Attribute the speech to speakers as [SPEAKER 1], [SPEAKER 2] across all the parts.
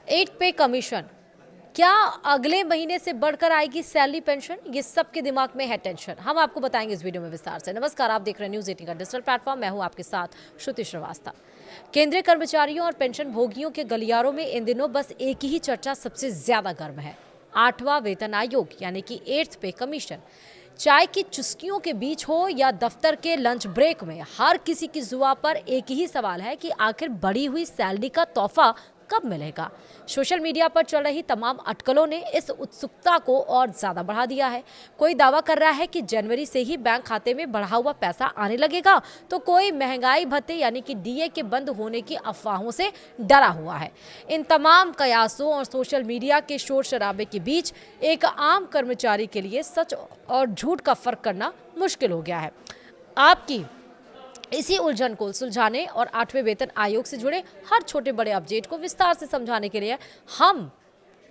[SPEAKER 1] Eight पे commission, क्या अगले महीने से बढ़कर आएगी सैलरी पेंशन? ये सबके दिमाग में है टेंशन। हम आपको बताएंगे इस वीडियो में विस्तार से। नमस्कार, आप देख रहे हैं न्यूज 18 का डिजिटल प्लेटफॉर्म। मैं हूं आपके साथ श्रुति श्रीवास्तव। केंद्रीय कर्मचारियों और पेंशन भोगियों के गलियारों में इन दिनों बस एक ही चर्चा सबसे ज्यादा गर्म है, 8वां वेतन आयोग यानी कि 8th पे कमीशन। चाय की चुस्कियों के बीच हो या दफ्तर के लंच ब्रेक में, हर किसी की जुबान पर एक ही सवाल है कि आखिर बढ़ी हुई सैलरी का तोहफा कब मिलेगा। सोशल मीडिया पर चल रही तमाम अटकलों ने इस उत्सुकता को और ज्यादा बढ़ा दिया है। कोई दावा कर रहा है कि जनवरी से ही बैंक खाते में बढ़ा हुआ पैसा आने लगेगा, तो कोई महंगाई भत्ते यानी कि डीए के बंद होने की अफवाहों से डरा हुआ है। इन तमाम कयासों और सोशल मीडिया के शोर शराबे के बीच एक आम कर्मचारी के लिए सच और झूठ का फर्क करना मुश्किल हो गया है। आपकी इसी उलझन को सुलझाने और 8वें वेतन आयोग से जुड़े हर छोटे बड़े अपडेट को विस्तार से समझाने के लिए हम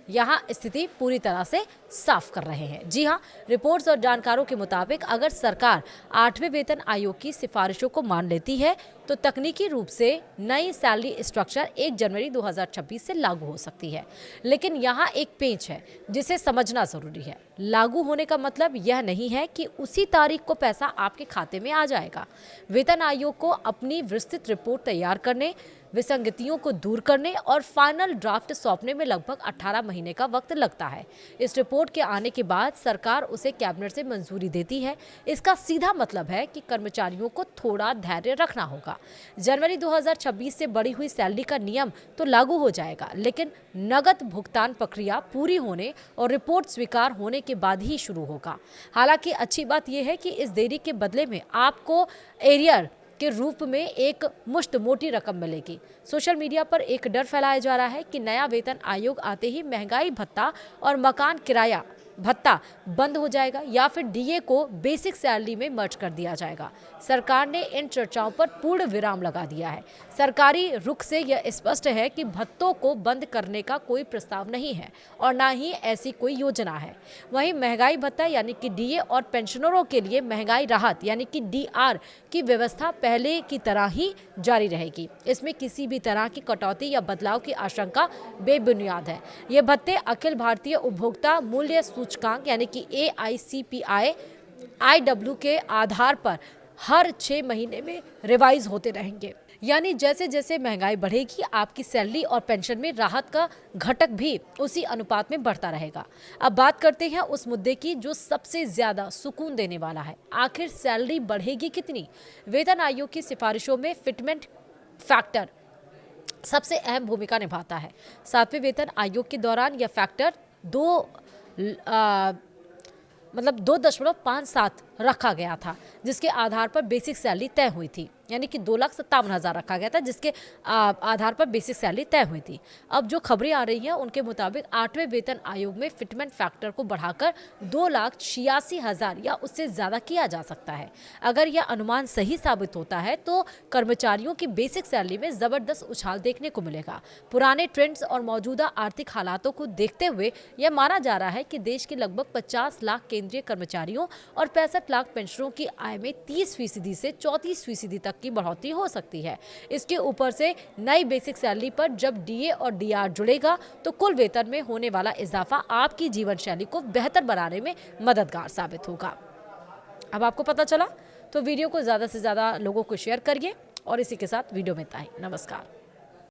[SPEAKER 1] यहाँ स्थिति पूरी तरह से साफ कर रहे हैं। जी हाँ, रिपोर्ट्स और जानकारों के मुताबिक अगर सरकार 8वें वेतन आयोग की सिफारिशों को मान लेती है तो तकनीकी रूप से नई सैलरी स्ट्रक्चर 1 जनवरी 2026 से लागू हो सकती है। लेकिन यहाँ एक पेंच है जिसे समझना जरूरी है। लागू होने का मतलब यह नहीं है कि उसी तारीख को पैसा आपके खाते में आ जाएगा। वेतन आयोग को अपनी विस्तृत रिपोर्ट तैयार करने, विसंगतियों को दूर करने और फाइनल ड्राफ्ट सौंपने में लगभग 18 महीने का वक्त लगता है। इस रिपोर्ट के आने के बाद सरकार उसे कैबिनेट से मंजूरी देती है। इसका सीधा मतलब है कि कर्मचारियों को थोड़ा धैर्य रखना होगा। जनवरी 2026 से बढ़ी हुई सैलरी का नियम तो लागू हो जाएगा, लेकिन नगद भुगतान प्रक्रिया पूरी होने और रिपोर्ट स्वीकार होने के बाद ही शुरू होगा। हालांकि अच्छी बात यह है कि इस देरी के बदले में आपको एरियर के रूप में एक मुश्त मोटी रकम मिलेगी। सोशल मीडिया पर एक डर फैलाया जा रहा है कि नया वेतन आयोग आते ही महंगाई भत्ता और मकान किराया भत्ता बंद हो जाएगा या फिर डीए को बेसिक सैलरी में मर्ज कर दिया जाएगा। सरकार ने इन चर्चाओं पर पूर्ण विराम लगा दिया है। सरकारी रुख से यह स्पष्ट है कि भत्तों को बंद करने का कोई प्रस्ताव नहीं है और ना ही ऐसी कोई योजना है। वहीं महंगाई भत्ता यानी कि डीए और पेंशनरों के लिए महंगाई राहत यानी कि डीआर की व्यवस्था पहले की तरह ही जारी रहेगी। इसमें किसी भी तरह की कटौती या बदलाव की आशंका बेबुनियाद है। ये भत्ते अखिल भारतीय उपभोक्ता मूल्य सूचकांक यानी कि AICPI IW के आधार पर हर 6 महीने में रिवाइज होते रहेंगे। यानी जैसे जैसे महंगाई बढ़ेगी, आपकी सैलरी और पेंशन में राहत का घटक भी उसी अनुपात में बढ़ता रहेगा। अब बात करते हैं उस मुद्दे की जो सबसे ज्यादा सुकून देने वाला है। आखिर सैलरी बढ़ेगी कितनी? वेतन आयोग की सिफारिशों में फिटमेंट फैक्टर सबसे अहम भूमिका निभाता है। 7वें वेतन आयोग के दौरान यह फैक्टर 2.57 रखा गया था, जिसके आधार पर बेसिक सैलरी तय हुई थी। यानी कि 2,57,000 रखा गया था, जिसके आधार पर बेसिक सैलरी तय हुई थी। अब जो खबरें आ रही हैं उनके मुताबिक 8वें वेतन आयोग में फिटमेंट फैक्टर को बढ़ाकर 2,86,000 या उससे ज्यादा किया जा सकता है। अगर यह अनुमान सही साबित होता है तो कर्मचारियों की बेसिक सैलरी में जबरदस्त उछाल देखने को मिलेगा। पुराने ट्रेंड्स और मौजूदा आर्थिक हालातों को देखते हुए यह माना जा रहा है कि देश के लगभग 50 लाख केंद्रीय कर्मचारियों और 65 लाख पेंशनरों की आय में 30% से 34% तक की बढ़ोतरी हो सकती है। इसके ऊपर से नई बेसिक सैलरी पर जब डीए और डीआर जुड़ेगा तो कुल वेतन में होने वाला इजाफा आपकी जीवन शैली को बेहतर बनाने में मददगार साबित होगा। अब आपको पता चला तो वीडियो को ज्यादा से ज्यादा लोगों को शेयर करिए और इसी के साथ वीडियो में इतना ही। नमस्कार।